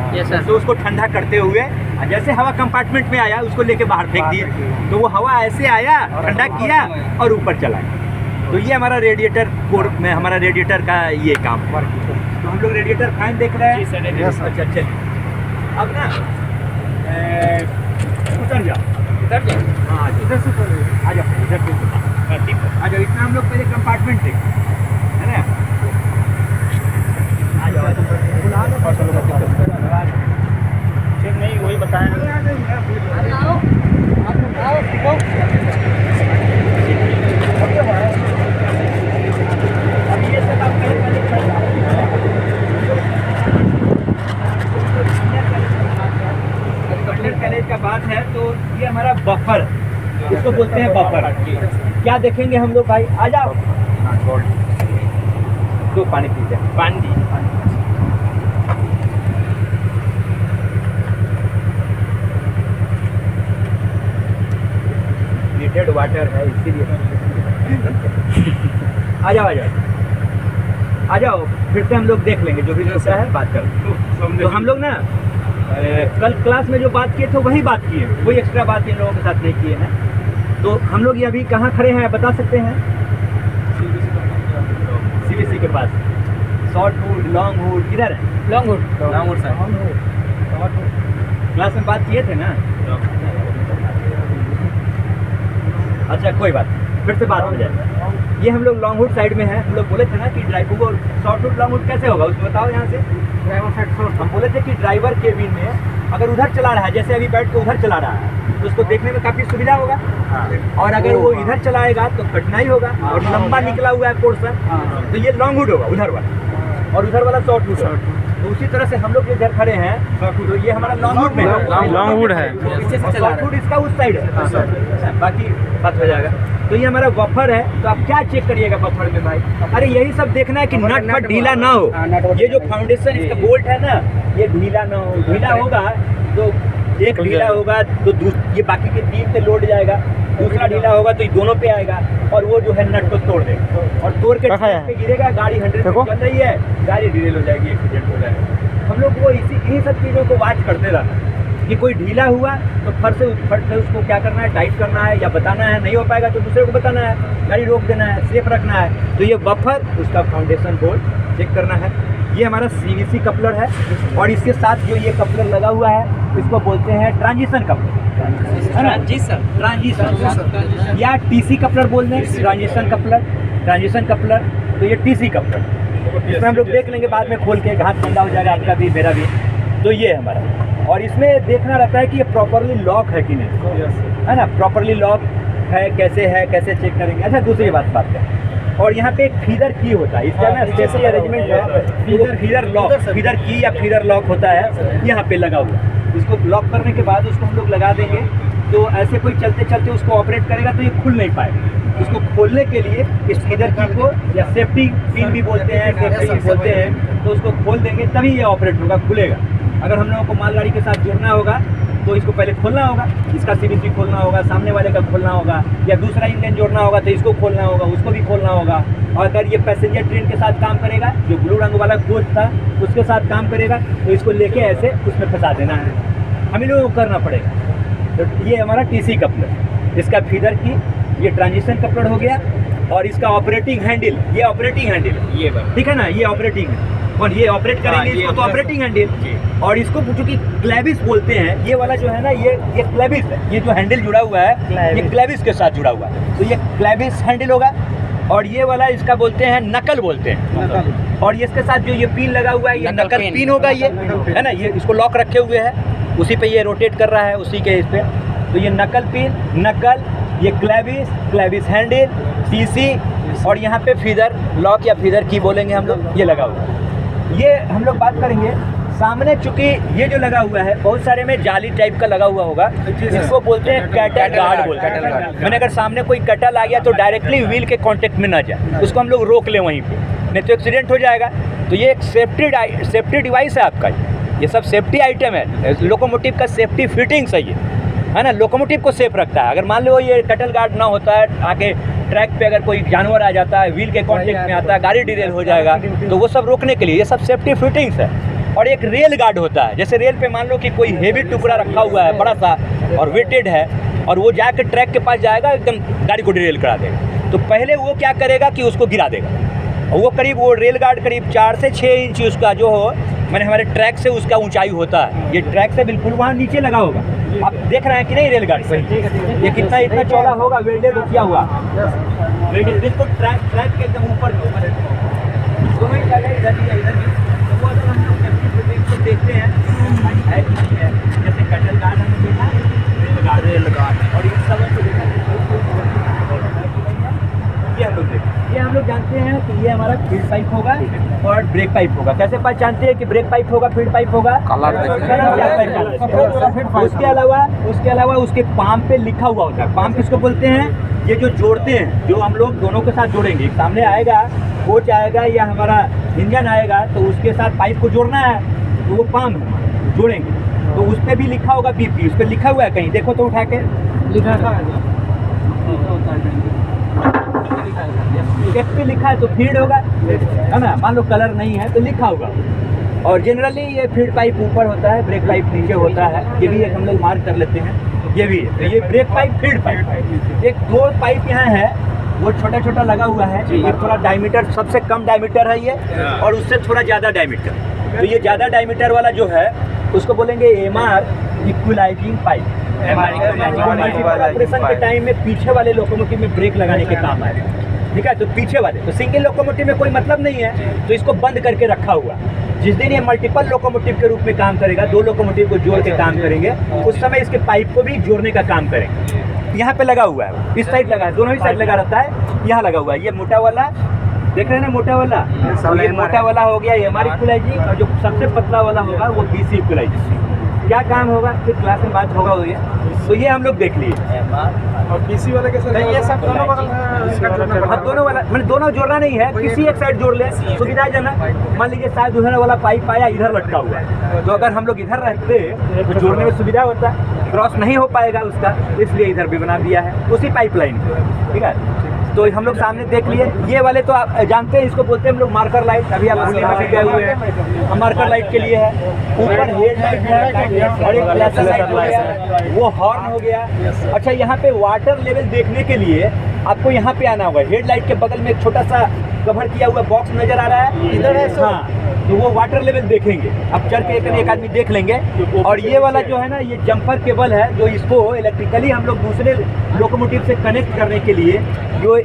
तो उसको ठंडा करते हुए जैसे हवा कंपार्टमेंट में आया उसको लेके बाहर फेंक दिए, तो वो हवा ऐसे आया, ठंडा किया और ऊपर चला गया। तो ये हमारा रेडिएटर कोर में हमारा रेडिएटर का ये काम है। तो हम लोग रेडिएटर फैन देख रहे हैं। अच्छा, अब ना उतर जाओ हाँ इधर से आ जाओ इधर से आ जाओ। इतना हम लोग पहले कंपार्टमेंट थे है ना। आ जाओ नहीं वही बताएं। अब ये सब आप कॉलेज का बात है तो ये हमारा बफर, इसको बोलते हैं बफर। क्या देखेंगे हम लोग भाई, आ जाओ दो पानी पीते हैं। पानी हीटेड वाटर है इसीलिए। आ जाओ आ जाओ आ जाओ, फिर से हम लोग देख लेंगे जो भी होता है बात कर। तो हम लोग ना कल क्लास में जो बात किए थे वही बात किए, कोई एक्स्ट्रा बात इन लोगों के साथ नहीं किए हैं। तो हम लोग ये अभी कहाँ खड़े हैं बता सकते हैं? CBC के पास। शॉर्ट हुड, लॉन्ग हुड किधर है? लॉन्ग हुड क्लास में बात किए थे ना। अच्छा कोई बात नहीं, फिर से बात हो जाए। ये हम लोग लॉन्ग हुड साइड में है। हम लोग बोले थे ना कि ड्राइवर को शॉर्ट हुड लॉन्ग हुड कैसे होगा उसको बताओ यहाँ से। ड्राइवर साइड शॉर्ट, हम बोले थे कि ड्राइवर केबिन में अगर उधर चला रहा है, जैसे अभी बैठ के उधर चला रहा है, तो उसको देखने में काफ़ी सुविधा होगा। और अगर वो इधर चलाएगा तो कठिनाई होगा और लंबा निकला हुआ है पोर्शन, तो ये लॉन्ग हुड होगा उधर वाला, और उधर वाला शॉर्ट हुड होगा। तो उसी तरह से हम लोग जो इधर खड़े हैं तो ये हमारा लॉन्ग हुड में है। लॉन्ग हुड है, शॉर्ट हुड इसका उस साइड है, बाकी बात हो जाएगा। तो ये हमारा बफर है। तो आप क्या चेक करिएगा बफर में भाई? अरे यही सब देखना है कि नट फट ढीला ना हो। ये जो फाउंडेशन इसका बोल्ट है ना, ये ढीला ना हो। ढीला होगा तो एक ढीला होगा तो ये बाकी के 3 पे लोड जाएगा, दूसरा ढीला होगा तो ये दोनों पे आएगा और वो जो है नट को तोड़ देगा और तोड़ के ट्रैक पे गिरेगा। गाड़ी 100 पे चल रही है, गाड़ी डिरेल हो जाएगी, एक्सीडेंट हो जाएगा। हम लोग वो इन्हीं सब चीज़ों को वॉच करते रहना कि कोई ढीला हुआ तो फट से उसको क्या करना है, टाइट करना है या बताना है। नहीं हो पाएगा तो दूसरे को बताना है, गाड़ी रोक देना है, सेफ रखना है। तो ये बफर, उसका फाउंडेशन बोल्ट चेक करना है। ये हमारा CVC कपलर है और इसके साथ जो ये कपलर लगा हुआ है इसको बोलते हैं ट्रांजिशन कपलर, है ना। ट्रांजिशन या TC कपलर बोल दें, ट्रांजिशन कपलर। तो ये TC कपलर, इसमें हम लोग देख लेंगे बाद में खोल के, घास ठंडा हो जाएगा आपका भी मेरा भी। तो ये हमारा, और इसमें देखना रहता है कि ये प्रॉपरली लॉक है कि नहीं, है ना। प्रॉपरली लॉक है, कैसे चेक करेंगे। अच्छा दूसरी बात करें, और यहाँ पे एक फीडर की होता है, इसका ना स्पेशल अरेंजमेंट है। फीडर की या फीडर लॉक होता है यहाँ पे लगा हुआ। इसको लॉक करने के बाद उसको हम लोग लगा देंगे, तो ऐसे कोई चलते चलते उसको ऑपरेट करेगा तो ये खुल नहीं पाएगा। उसको खोलने के लिए इस फीडर की को या सेफ्टी पिन भी बोलते हैं, सेफ्टी बोलते हैं, तो उसको खोल देंगे तभी ये ऑपरेट होगा, खुलेगा। अगर हम लोगों को मालगाड़ी के साथ जुड़ना होगा तो इसको पहले खोलना होगा, इसका CVC खोलना होगा, सामने वाले का खोलना होगा, या दूसरा इंजन जोड़ना होगा तो इसको खोलना होगा, उसको भी खोलना होगा। और अगर ये पैसेंजर ट्रेन के साथ काम करेगा, जो ब्लू रंग वाला कोच था उसके साथ काम करेगा, तो इसको लेके ऐसे उसमें फंसा देना है, हम ही लोगों को करना पड़ेगा। तो ये हमारा TC कपलर, इसका फीडर की, ये ट्रांजिशन कपलर हो गया, और इसका ऑपरेटिंग हैंडल, ये ऑपरेटिंग हैंडल, ये ठीक है ना, ये ऑपरेटिंग है। और ये ऑपरेट करेंगे इसको तो ऑपरेटिंग हैंडल, और इसको चूंकि क्लेविस बोलते हैं, ये वाला जो है ना ये क्लेविस है। ये जो हैंडल जुड़ा हुआ है ये क्लेविस के साथ जुड़ा हुआ है, तो ये क्लेविस हैंडल होगा। और ये वाला इसका बोलते हैं नकल बोलते हैं, और ये इसके साथ जो ये पिन लगा हुआ है ये नकल पिन होगा, ये है ना। ये इसको लॉक रखे हुए है, उसी पे ये रोटेट कर रहा है, उसी के इस पे। तो ये नकल पिन, नकल, ये क्लेविस हैंडल, TC, और यहाँ पे फीडर लॉक या फीडर की बोलेंगे हम लोग, ये लगा हुआ है। ये हम लोग बात करेंगे सामने, चूंकि ये जो लगा हुआ है बहुत सारे में जाली टाइप का लगा हुआ होगा, इसको बोलते हैं कैटल गार्ड बोलते हैं। मैंने अगर सामने कोई कटल आ गया तो डायरेक्टली व्हील के कांटेक्ट में ना जाए, उसको हम लोग रोक लें वहीं पे, नहीं तो एक्सीडेंट हो जाएगा। तो ये एक सेफ्टी डिवाइस है आपका, ये सब सेफ्टी आइटम है। लोकोमोटिव का सेफ्टी फिटिंग्स है ना, लोकोमोटिव को सेफ रखता है। अगर मान लो ये कटल गार्ड ना होता है, आके ट्रैक पे अगर कोई जानवर आ जाता है, व्हील के कांटेक्ट में आता है, गाड़ी डिरेल हो जाएगा, तो वो सब रोकने के लिए ये सब सेफ्टी फिटिंग्स है। और एक रेल गार्ड होता है, जैसे रेल पे मान लो कि कोई हेवी टुकड़ा रखा हुआ है बड़ा सा और वेटेड है, और वो जाकर ट्रैक के पास जाएगा, एकदम गाड़ी को डिरेल करा देगा। तो पहले वो क्या करेगा कि उसको गिरा देगा, और वो रेल गार्ड करीब 4 से 6 इंच उसका जो हो मैंने हमारे ट्रैक से उसका ऊंचाई होता है, ये ट्रैक से बिल्कुल वहाँ नीचे लगा होगा। आप देख रहे हैं कि नहीं रेलगाड़ी ये कितना इतना चौड़ा होगा, वेल्डेड किया हुआ, वेल्डेड बिल्कुल ट्रैक के एकदम ऊपर दोनों ही जगह, इधर भी इधर भी। तो वो अगर हम लोग को देखते हैं जैसे कटल गार्ड हमने देखा, रेलगार्ड और ये सब को देखा, ये हम लोग जानते हैं कि ये हमारा फील्ड पाइप होगा और ब्रेक पाइप होगा। कैसे पहचानते हैं कि ब्रेक पाइप होगा, फील्ड पाइप होगा? उसके अलावा उसके पाम पे लिखा हुआ होता है। पाम किसको बोलते हैं? ये जो जोड़ते हैं, जो हम लोग दोनों के साथ जोड़ेंगे, सामने आएगा कोच आएगा या हमारा इंजन आएगा तो उसके साथ पाइप को जोड़ना है, तो वो पाम जोड़ेंगे। तो उस पर भी लिखा होगा बीपी, उस पर लिखा हुआ है कहीं, देखो तो उठा के लिखा पे लिखा है तो फीड होगा, है ना। मान लो कलर नहीं है तो लिखा होगा। और जनरली ये फीड पाइप ऊपर होता है, ब्रेक पाइप नीचे होता है। ये भी एक हम लोग मार्क कर लेते हैं, ये भी है। तो ये ब्रेक पाइप, फीड पाइप, एक दो पाइप यहाँ है, वो छोटा छोटा लगा हुआ है। ये थोड़ा डायमीटर, सबसे कम डायमीटर है ये, और उससे थोड़ा ज़्यादा डायमीटर। तो ये ज़्यादा डायमीटर वाला जो है उसको बोलेंगे एमआर इक्विलाइजिंग पाइप। ऑपरेशन के टाइम में पीछे वाले लोकोमोटिव में ब्रेक लगाने के काम आएगा, ठीक है। तो पीछे वाले, तो सिंगल लोकोमोटिव में कोई मतलब नहीं है, तो इसको बंद करके रखा हुआ। जिस दिन ये मल्टीपल लोकोमोटिव के रूप में काम करेगा, दो लोकोमोटिव को जोड़ के काम करेंगे, उस समय इसके पाइप को भी जोड़ने का काम करेंगे। यहाँ पे लगा हुआ है, इस साइड लगा है, दोनों ही साइड लगा रहता है। यहाँ लगा हुआ है, ये मोटा वाला देख रहे हैं ना, मोटा वाला, ये मोटा वाला हो गया एमआर इक्विलाइजिंग, और जो सबसे पतला वाला होगा वो बीसी इक्विलाइजिंग। क्या काम होगा फिर क्लास में बात होगा हो गया। तो ये हम लोग देख लिए। और बीसी वाले के साथ ये सब दोनों दोनों वाला, मैंने दोनों जोड़ना नहीं है, किसी एक साइड जोड़ ले, सुविधाजनक। मान लीजिए शायद उधर वाला पाइप आया इधर लटका हुआ है, तो अगर हम लोग इधर रहते तो जोड़ने में सुविधा होता, क्रॉस नहीं हो पाएगा उसका, इसलिए इधर भी बना दिया है उसी पाइपलाइन को, ठीक है। तो हम लोग सामने देख लिए। ये वाले तो आप जानते हैं, इसको बोलते हैं हम लोग मार्कर लाइट। अभी आप होली में भी गए हुए हैं, मार्कर लाइट के लिए है। ऊपर हेड लाइट है और एक फ्लैशर लाइट हो गया, वो हॉर्न हो गया। अच्छा, यहाँ पे वाटर लेवल देखने के लिए आपको यहाँ पे आना होगा। हेड लाइट के बगल में एक छोटा सा कवर किया हुआ बॉक्स नजर आ रहा है, इधर है। हाँ, तो वो वाटर लेवल देखेंगे, अब चढ़ के एक आदमी देख लेंगे। और ये वाला जो है ना, ये जंपर केबल है, जो इसको इलेक्ट्रिकली हम लोग दूसरे लोकोमोटिव से कनेक्ट करने के लिए जो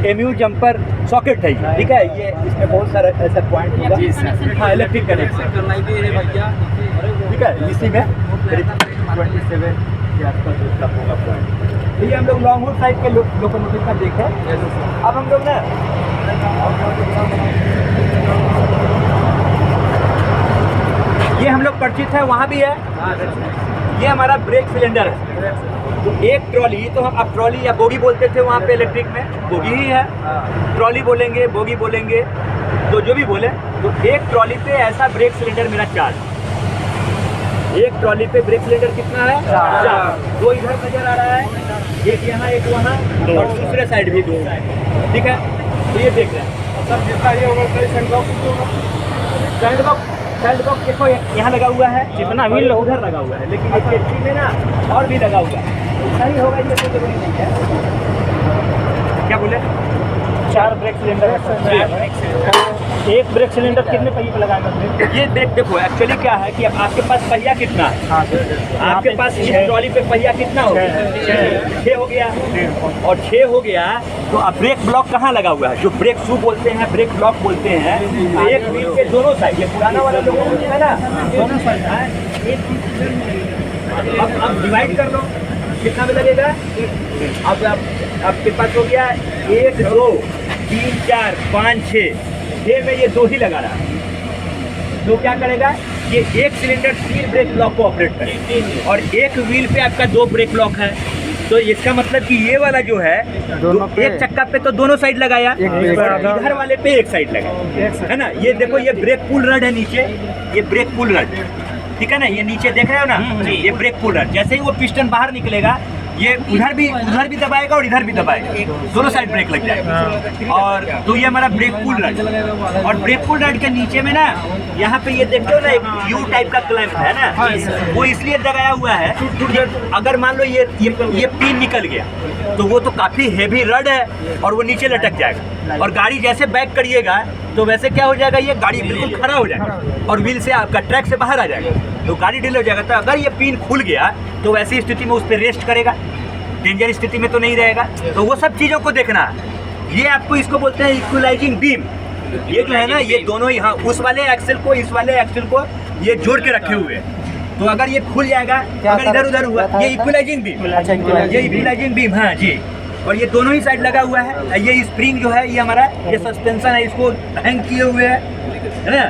एमयू जंपर सॉकेट है, ठीक है। ये इसमें बहुत सारा ऐसा पॉइंट होगा, हाँ, इलेक्ट्रिक कनेक्शन, ठीक है। इसी में 27 के आसपास उसका होगा पॉइंट। तो ये हम लोग लॉन्ग हुड साइड के लोकोमोटिव का देखें। अब हम लोग ना ये हम लोग परिचित है, वहाँ भी है। ये हमारा ब्रेक सिलेंडर है। तो एक ट्रॉली, तो हम अब ट्रॉली या बोगी बोलते थे वहाँ पे, इलेक्ट्रिक में बोगी ही है। ट्रॉली बोलेंगे, बोगी बोलेंगे, तो जो भी बोले। तो एक ट्रॉली पे ऐसा ब्रेक सिलेंडर मेरा 4, एक ट्रॉली पे ब्रेक सिलेंडर कितना है? 4। दो इधर नजर आ रहा है, एक यहाँ एक वहाँ, और दूसरे साइड भी 2, ठीक है। तो ये देख रहे हैं सब जितना ये होगा। सैंड बॉक्स देखो यहाँ लगा हुआ है, जितना भी उधर लगा हुआ है, लेकिन इसके अच्छी में ना और भी लगा हुआ है। सही होगा, ये तो जरूरी नहीं है। क्या बोले? 4 ब्रेक सिलेंडर है। एक ब्रेक सिलेंडर कितने पहिए पे लगाएगा? ये ब्रेक देखो, एक्चुअली क्या है कि अब आपके पास पहिया कितना है? आपके पास इस ट्रॉली पे पहिया कितना हो गया? 6 हो गया। और 6 हो गया तो अब ब्रेक ब्लॉक कहाँ लगा हुआ है? जो ब्रेक शू बोलते हैं, ब्रेक ब्लॉक बोलते हैं। तो एक व्हील के दोनों साइड, ये पुराना वाला लोकोमोटिव है ना, दोनों साइड है। अब डिवाइड कर लो, कितना में लगेगा? अब आपके पास हो गया 1 2 3 4 5 6 में ये 2 ही लगा रहा है। तो क्या करेगा? ये एक सिलेंडर 3 ब्रेक ब्लॉक को ऑपरेट करेगा, और एक व्हील पे आपका 2 ब्रेक ब्लॉक है। तो इसका मतलब कि ये वाला जो है, एक चक्का पे तो दोनों साइड लगाया, इधर वाले पे एक साइड लगाया, है ना। ये देखो, ये ब्रेक पुल रड है नीचे, ये ब्रेक पुल रड, ठीक है ना। ये नीचे देख रहे हो ना, ये ब्रेक पुल रड। जैसे ही वो पिस्टन बाहर निकलेगा, ये उधर भी दबाएगा और इधर भी दबाएगा, दोनों साइड ब्रेक लग जाएगा। और तो ये हमारा ब्रेक पुल रड। और ब्रेक पुल रड के नीचे में ना, यहाँ पे ये देखते हो ना, एक यू टाइप का क्लैंप है ना, वो इसलिए लगाया हुआ है कि अगर मान लो ये पिन निकल गया तो वो तो काफी हेवी रड है और वो नीचे लटक जाएगा। और गाड़ी जैसे बैक करिएगा तो वैसे क्या हो जाएगा, ये गाड़ी बिल्कुल खड़ा हो जाएगा और व्हील से आपका ट्रैक से बाहर आ जाएगा, तो गाड़ी डिले हो जाएगा। तो अगर ये पिन खुल गया तो वैसी स्थिति में उस पर रेस्ट करेगा, डेंजर स्थिति में तो नहीं रहेगा। तो वो सब चीज़ों को देखना है। ये आपको इसको बोलते हैं इक्वलाइजिंग बीम। ये जो है ना, ये दोनों यहाँ उस वाले एक्सेल को इस वाले एक्सेल को ये जोड़ के रखे हुए हैं। तो अगर ये खुल जाएगा, अगर इधर उधर हुआ, ये इक्वलाइजिंग बीम, ये इक्वलाइजिंग बीम, हाँ जी। और ये दोनों ही साइड लगा हुआ है। ये स्प्रिंग जो है, ये हमारा ये सस्पेंशन है, इसको हैंग किए हुए है ना।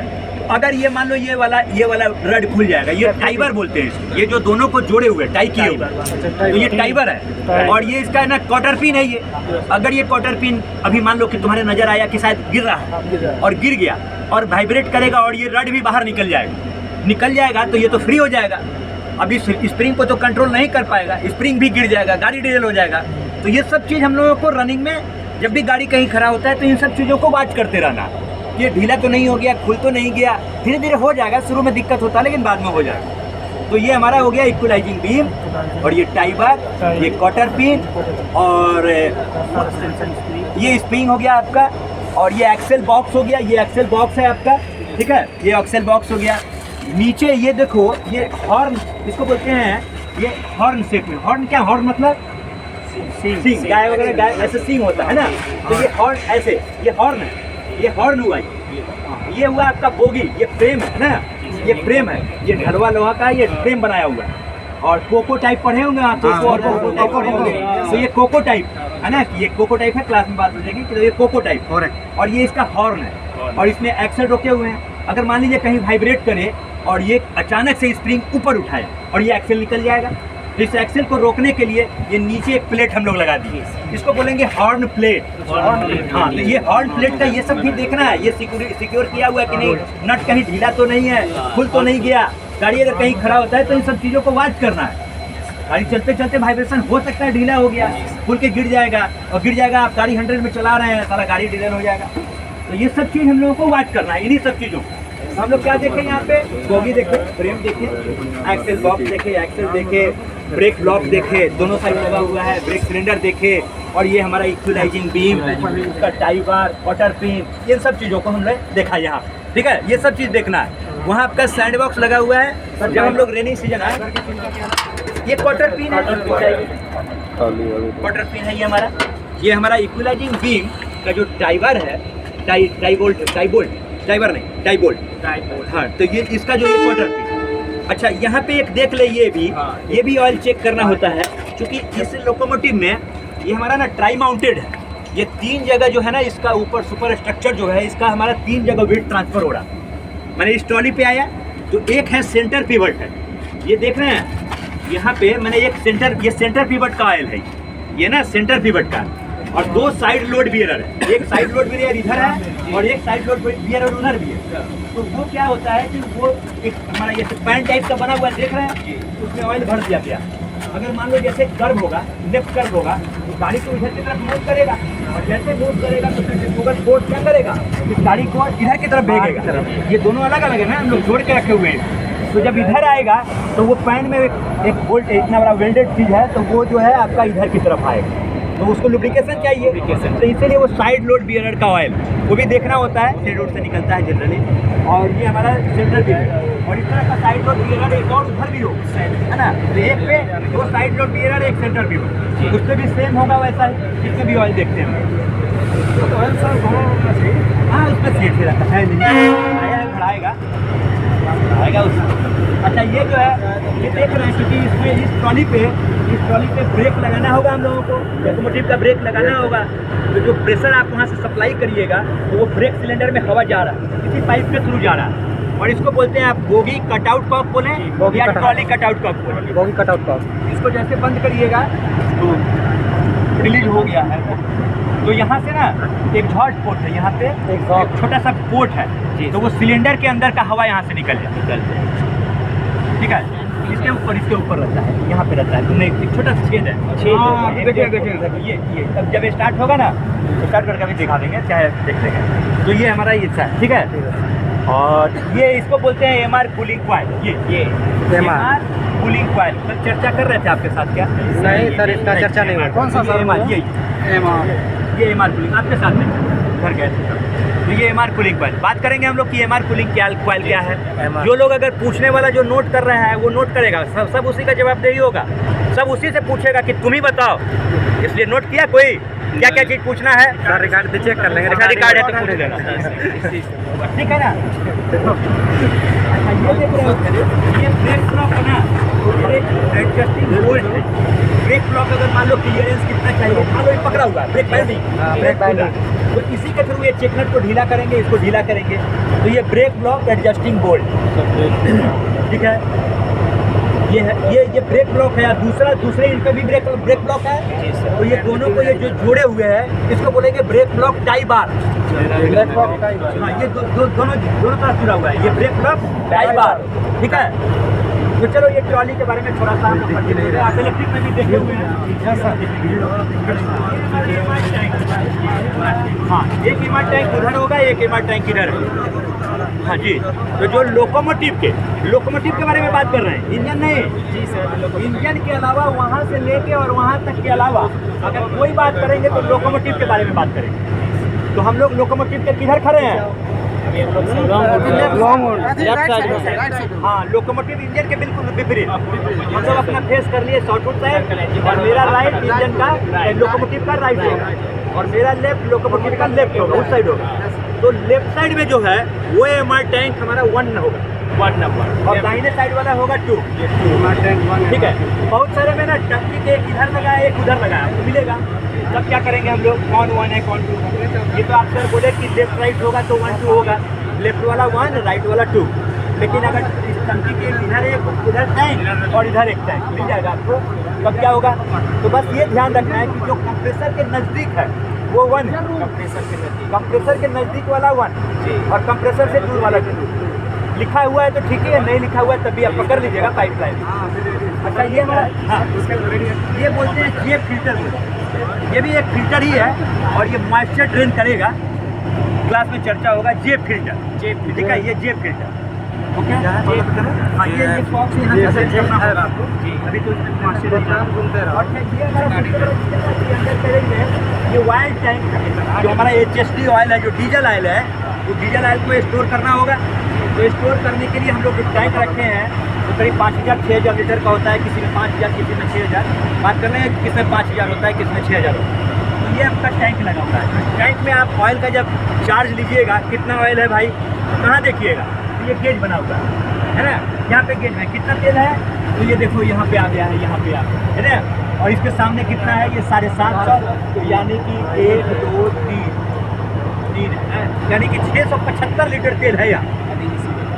अगर ये मान लो ये वाला रड खुल जाएगा, ये टाइबर बोलते हैं इसको। ये जो दोनों को जोड़े हुए टाई किए हुए, तो ये टाइबर है। और ये इसका ना कॉटर पिन है ये। अगर ये कॉटर पिन अभी मान लो कि तुम्हारे नजर आया कि शायद गिर रहा है और गिर गया और वाइब्रेट करेगा और ये रड भी बाहर निकल जाएगा तो ये तो फ्री हो जाएगा। अभी स्प्रिंग को तो कंट्रोल नहीं कर पाएगा, स्प्रिंग भी गिर जाएगा, गाड़ी डिटेल हो जाएगा। तो ये सब चीज़ हम लोगों को रनिंग में जब भी गाड़ी कहीं खड़ा होता है तो इन सब चीज़ों को वॉच करते रहना। ये ढीला तो नहीं हो गया, खुल तो नहीं गया, धीरे धीरे हो जाएगा। शुरू में दिक्कत होता है लेकिन बाद में हो जाएगा। तो ये हमारा हो गया इक्वलाइजिंग बीम, और ये टाइबर, ये कॉटर पिन, और ये स्प्रिंग हो गया आपका, और ये एक्सेल बॉक्स हो गया। ये एक्सेल बॉक्स है आपका, ठीक है, ये एक्सेल बॉक्स हो गया। नीचे ये देखो, ये हॉर्न इसको बोलते हैं, ये हॉर्न सेट में। हॉर्न क्या, हॉर्न मतलब सिंग, गाय वगैरह गाय ऐसे सिंग होता है ना। तो ये हॉर्न ऐसे, ये हॉर्न है, ये हॉर्न हुआ। ये हुआ आपका बोगी, ये फ्रेम है ना, ये फ्रेम है, ये ढलवा लोहा का ये फ्रेम बनाया हुआ है। और कोको टाइप पढ़े होंगे आप तो, तो ये कोको टाइप है ना, ये कोको टाइप है, क्लास में बात हो जाएगी। तो ये कोको टाइप, और ये इसका हॉर्न है, और इसमें एक्सेल रोके हुए हैं। अगर मान लीजिए कहीं वाइब्रेट करे और ये अचानक से स्प्रिंग ऊपर उठाए और ये एक्सेल निकल जाएगा, तो इस एक्सेल को रोकने के लिए ये नीचे एक प्लेट हम लोग लगा दिए, इसको बोलेंगे हॉर्न प्लेट। हाँ, तो ये हॉर्न प्लेट का ये सब भी देखना है, ये सिक्योर किया हुआ है कि नहीं, नट कहीं ढीला तो नहीं है, खुल तो नहीं गया। गाड़ी अगर कहीं खड़ा होता है तो इन सब चीज़ों को वॉच करना है। गाड़ी चलते चलते वाइब्रेशन हो सकता है, ढीला हो गया, खुल के गिर जाएगा, और गिर जाएगा, आप गाड़ी 100 में चला रहे हैं, सारा गाड़ी डिलेन हो जाएगा। तो ये सब चीज़ हम लोगों को वॉच करना है, इन्हीं सब चीज़ों को। हम लोग क्या देखें यहाँ पे, बोगी देखे, फ्रेम देखे, एक्सेल बॉक्स देखे, एक्सेल देखे, ब्रेक ब्लॉक देखे, दोनों साइड लगा हुआ है, ब्रेक सिलेंडर देखे, और ये हमारा इक्वलाइजिंग बीम, उसका टाइबर, कॉटर पिन, इन सब चीज़ों को हमने देखा यहाँ, ठीक है। ये सब चीज़ देखना है। वहाँ आपका सैंड बॉक्स लगा हुआ है। जब हम लोग रेनी सीजन आए, ये कॉटर पिन है, कॉटर पिन है ये हमारा। ये हमारा इक्वलाइजिंग बीम का जो टाइबर है, टाइबर नहीं, टाइबोल्ट, हाँ। तो ये इसका जो ये कॉटर पिन, अच्छा यहाँ पे एक देख ले, ये भी ऑयल चेक करना होता है, क्योंकि इस लोकोमोटिव में ये हमारा ना ट्राई माउंटेड है। ये 3 जगह जो है ना, इसका ऊपर सुपर स्ट्रक्चर जो है, इसका हमारा 3 जगह वेट ट्रांसफर हो रहा। मैंने इस ट्रॉली पे आया तो एक है सेंटर पिवट है, ये देख रहे हैं यहाँ पे मैंने एक ये सेंटर पिवट का ऑयल है, ये ना सेंटर पिवट का, और 2 साइड लोड बियरर है। एक साइड लोड बियरर इधर है और एक साइड लोड बियरर उधर भी है। तो वो क्या होता है कि वो एक हमारा ये पैन टाइप का बना हुआ है, देख रहे हैं, उसमें ऑयल भर दिया गया। अगर मान लो जैसे कर्व होगा, लेफ्ट कर्व होगा, तो गाड़ी को इधर की तरफ मूव करेगा, और जैसे मूव करेगा तो सेंट्रीफ्यूगल फोर्स क्या करेगा, इस गाड़ी को इधर की तरफ भेजेगा। ये दोनों अलग अलग है ना, हम लोग जोड़ के रखे हुए हैं। तो जब इधर आएगा तो वो पैन में एक बोल्ट इतना बड़ा वेल्डेड चीज़ है, तो वो जो है आपका इधर की तरफ आएगा, तो उसको लुब्रिकेशन चाहिए। तो इसीलिए वो साइड लोड बियरर का ऑयल वो भी देखना होता है, साइड लोड से निकलता है जनरली। और ये हमारा सेंटर बियरर, और इस तरह का साइड लोड बियरर एक और उधर भी हो, है ना। तो एक पे 2 साइड लोड बियरर, एक सेंटर बियरर, उससे भी सेम होगा वैसा ही। इसमें भी ऑयल देखते हैं, हाँ उसमें सेट से रहता है, आया है खड़ाएगा उसमें। अच्छा ये जो है, ये देख रहे हैं, क्योंकि इसमें इस ट्रॉली पे ब्रेक लगाना होगा हम लोगों को, लोकोमोटिव का ब्रेक लगाना होगा। तो जो प्रेशर आप वहाँ से सप्लाई करिएगा, तो वो ब्रेक सिलेंडर में हवा जा रहा है, किसी पाइप के थ्रू जा रहा है, और इसको बोलते हैं आप बोगी कटआउट कॉक बोलें या ट्रॉली कटआउट कॉक बोलें। Bogie cutout cock. इसको जैसे बंद करिएगा तो रिलीज हो गया है। तो यहाँ से ना एक एग्जॉस्ट पोर्ट है, यहाँ पे एक छोटा सा पोर्ट है, तो वो सिलेंडर के अंदर का हवा यहाँ से निकल जाए, ठीक है। इसके ऊपर रहता है, यहाँ पे रहता है, तुमने एक छोटा सा छेद है, देखिए ये अब जब स्टार्ट होगा ना, तो स्टार्ट करके भी दिखा देंगे, चाहे देख लेंगे। तो ये हमारा ये हिस्सा है, ठीक है। और ये इसको बोलते हैं MR कूलिंग कॉइल। ये MR कूलिंग कॉइल, कल चर्चा कर रहे थे आपके साथ क्या? नहीं सर, इसका चर्चा नहीं हुआ। कौन सा सर? ये MR कूलिंग आपके साथ नहीं, घर गए थे। ये एमआर कूलिंग कॉइल। बात करेंगे हम लोग कि एमआर कूलिंग कॉइल क्या है। जो लोग अगर पूछने वाला जो नोट कर रहा है वो नोट करेगा, सब उसी का जवाबदेही होगा, सब उसी से पूछेगा कि तुम ही बताओ। इसलिए नोट किया कोई क्या क्या चीज़ पूछना है, रिकॉर्ड पे चेक कर लेंगे। अच्छा रिकॉर्ड है तो पूछ लेना, ठीक है ना। ये देख रहे हो ये ब्रेक ब्लॉक है ना, ब्रेक एडजस्टिंग बोल्ट है। ब्रेक ब्लॉक अगर मान लो क्लियरेंस कितना चाहिए, मान लो ये पकड़ा हुआ है ब्रेक पैड नहीं, ब्रेक पैड, तो इसी के थ्रू ये चेक नट को ढीला करेंगे, इसको ढीला करेंगे, तो ये ब्रेक ब्लॉक एडजस्टिंग बोल्ट, ठीक है। ये है ये ब्रेक ब्लॉक है। दूसरे इनका भी ब्रेक ब्लॉक है। तो ये दोनों को ये जो जोड़े हुए हैं इसको बोलेंगे ब्रेक ब्लॉक टाई बार। हाँ, ये दोनों तरफ जुड़ा हुआ है, ये ब्रेक ब्लॉक टाई बार, ठीक है। तो चलो ये ट्रॉली के बारे में थोड़ा सा आप इलेक्ट्रिक में भी देखे हुए हैं। हाँ, एक एमआर टैंक उधर होगा, एक एमआर टैंक इधर है। हाँ जी, तो जो लोकोमोटिव के बारे में बात कर रहे हैं, इंजन नहीं जी सर, इंजन के अलावा वहाँ से लेके और वहाँ तक के अलावा अगर कोई बात करेंगे तो लोकोमोटिव के बारे में बात करेंगे। तो हम लोग लोकोमोटिव के किधर खड़े हैं? हाँ, लोकोमोटिव इंजन के बिल्कुल विपरीत। हम लोग अपना फेस कर लिए शॉर्टवुड साइड, और मेरा राइट इंजन का लोकोमोटिव का राइट होगा और मेरा लेफ्ट लोकोमोटिव का लेफ्ट होगा, उस साइड होगा। तो लेफ्ट साइड में जो है वो एमआर टैंक हमारा 1 होगा, 1 नंबर, और दाहिने साइड वाला होगा 2, ठीक है। बहुत सारे में ना टंकी के एक इधर लगाया एक उधर लगाया तो मिलेगा। तब क्या करेंगे हम लोग, कौन 1 है कौन 2 है। ये तो आप सर बोले कि लेफ्ट राइट होगा तो 1 2 होगा, लेफ्ट वाला 1 राइट वाला 2। लेकिन अगर इस टंकी के इधर एक उधर टैंक और इधर एक टैंक मिल जाएगा आपको, तब क्या होगा। तो बस ये ध्यान रखना है कि जो कंप्रेसर के नज़दीक है वो 1 है, कंप्रेसर के नज़दीक वाला 1 और कंप्रेसर से दूर वाला 2। लिखा हुआ है तो ठीक है, नहीं लिखा हुआ है तभी आप पकड़ लीजिएगा पाइपलाइन। अच्छा ये हमारा, हाँ, ये बोलते हैं जेब फिल्टर, ये भी एक फिल्टर ही है और ये मॉइस्चर ड्रेन करेगा। क्लास में चर्चा होगा जेब फिल्टर, ठीक है, ये जेब फिल्टर, ओके। हाँ, ये बॉक्स यहाँ से सेट करना होगा आपको, अभी तो इसमें मॉइस्चर और ये हमारा ये ऑयल टैंक जो हमारा HSD ऑयल है, जो डीजल ऑयल है, वो डीजल ऑयल को स्टोर करना होगा। तो स्टोर करने के लिए हम लोग जो टैंक रखे हैं तो करीब 5000-6000 लीटर का होता है, किसी में 5000, किसी में 6000। बात कर रहे हैं किस में 5000 होता है, किस में 6000 होता है। तो ये आपका टैंक लगा हुआ है। टैंक में आप ऑयल का जब चार्ज लीजिएगा, कितना ऑयल है भाई, तो कहाँ देखिएगा, तो ये गेज बना हुआ है ना, यहाँ पे गेज है, कितना तेल है, तो ये देखो यहाँ पे आ गया है, यहाँ पे आ गया है ना। और इसके सामने कितना है, ये 750, तो यानी कि 1 2 3 है, यानी कि 675 लीटर तेल है यहाँ।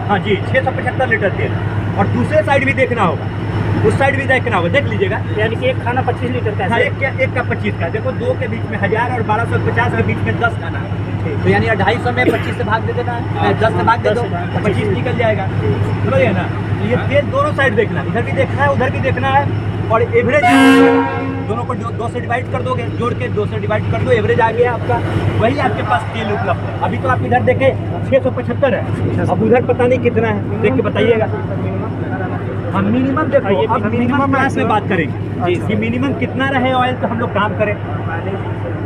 हाँ जी, 675 लीटर तेल। और दूसरे साइड भी देखना होगा, उस साइड भी देखना होगा, देख लीजिएगा। यानी कि एक खाना 25 लीटर का है। हाँ, एक का 25 का। देखो 2 के बीच में 1000 और 1250 के बीच में 10 खाना है, तो यानी 250 में 25 से भाग दे देना है, 10 से भाग दे दो, 25 निकल जाएगा, समझिए ना। ये तेल दोनों साइड देखना है, इधर भी देखना है उधर भी देखना है, और एवरेज दोनों को 2 से डिवाइड कर दोगे, जोड़ के 2 से डिवाइड कर दो, एवरेज आ गया आपका, वही आपके पास तेल उपलब्ध है। अभी तो आप इधर देखें 675 है, अब उधर पता नहीं कितना है, देख के बताइएगा। हम मिनिमम देखो, अब मिनिमम क्लास में बात करेंगे कि मिनिमम कितना रहे ऑयल तो हम लोग काम करें।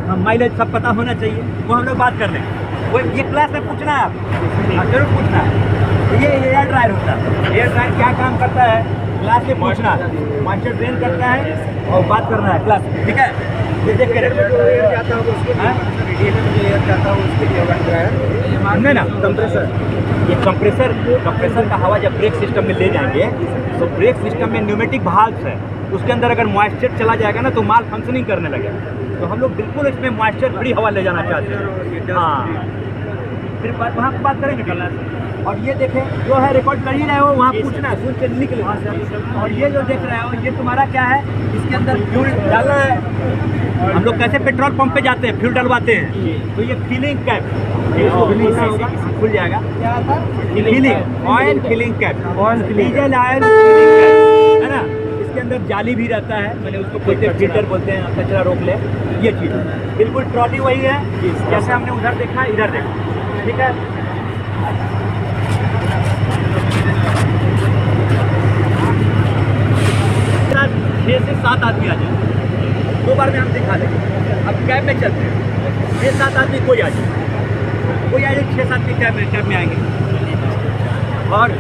हम माइलेज सब पता होना चाहिए, वो हम लोग बात कर लेंगे। वो ये क्लास में पूछना है आप, जरूर पूछना है। ये एयर ड्रायर होता है, एयर ड्रायर क्या काम करता है क्लास में पूछना, मॉइस्चर ड्रेन करता है और बात करना है क्लास में, ठीक है। ये देख कर ना कंप्रेसर, ये कंप्रेसर का हवा जब ब्रेक सिस्टम में ले जाएंगे तो ब्रेक सिस्टम में न्यूमेटिक वाल्व्स है, उसके अंदर अगर मॉइस्चर चला जाएगा ना तो माल फंक्शनिंग करने लगेगा। तो हम लोग बिल्कुल इसमें मॉइस्चर फ्री हवा ले जाना चाहते हैं। हाँ, फिर वहाँ बात करेंगे कल। और ये देखें जो है रिकॉर्ड कर ही रहे हो, वहाँ पूछना है, सुन के निकले वहाँ से। और ये जो देख रहे हो ये तुम्हारा क्या है, इसके अंदर फ्यूल डालना है। हम लोग कैसे पेट्रोल पंप पे जाते हैं फ्यूल डलवाते हैं, तो ये फिलिंग कैप खुल जाएगा, filling oil filling cap, diesel oil है ना। इसके अंदर जाली भी रहता है, मैंने उसको बोलते हैं फिल्टर बोलते हैं, कचरा रोक ले। ये चीज़ बिल्कुल ट्रॉली वही है जैसे हमने उधर देखा इधर देखा, ठीक है। 6 से 7 आदमी आ जाए, 2 बार में हम दिखा देंगे। अब कैब में चलते हैं, 6-7 आदमी कोई आ जाए, कोई आए 6-7 के कैब में आएंगे। और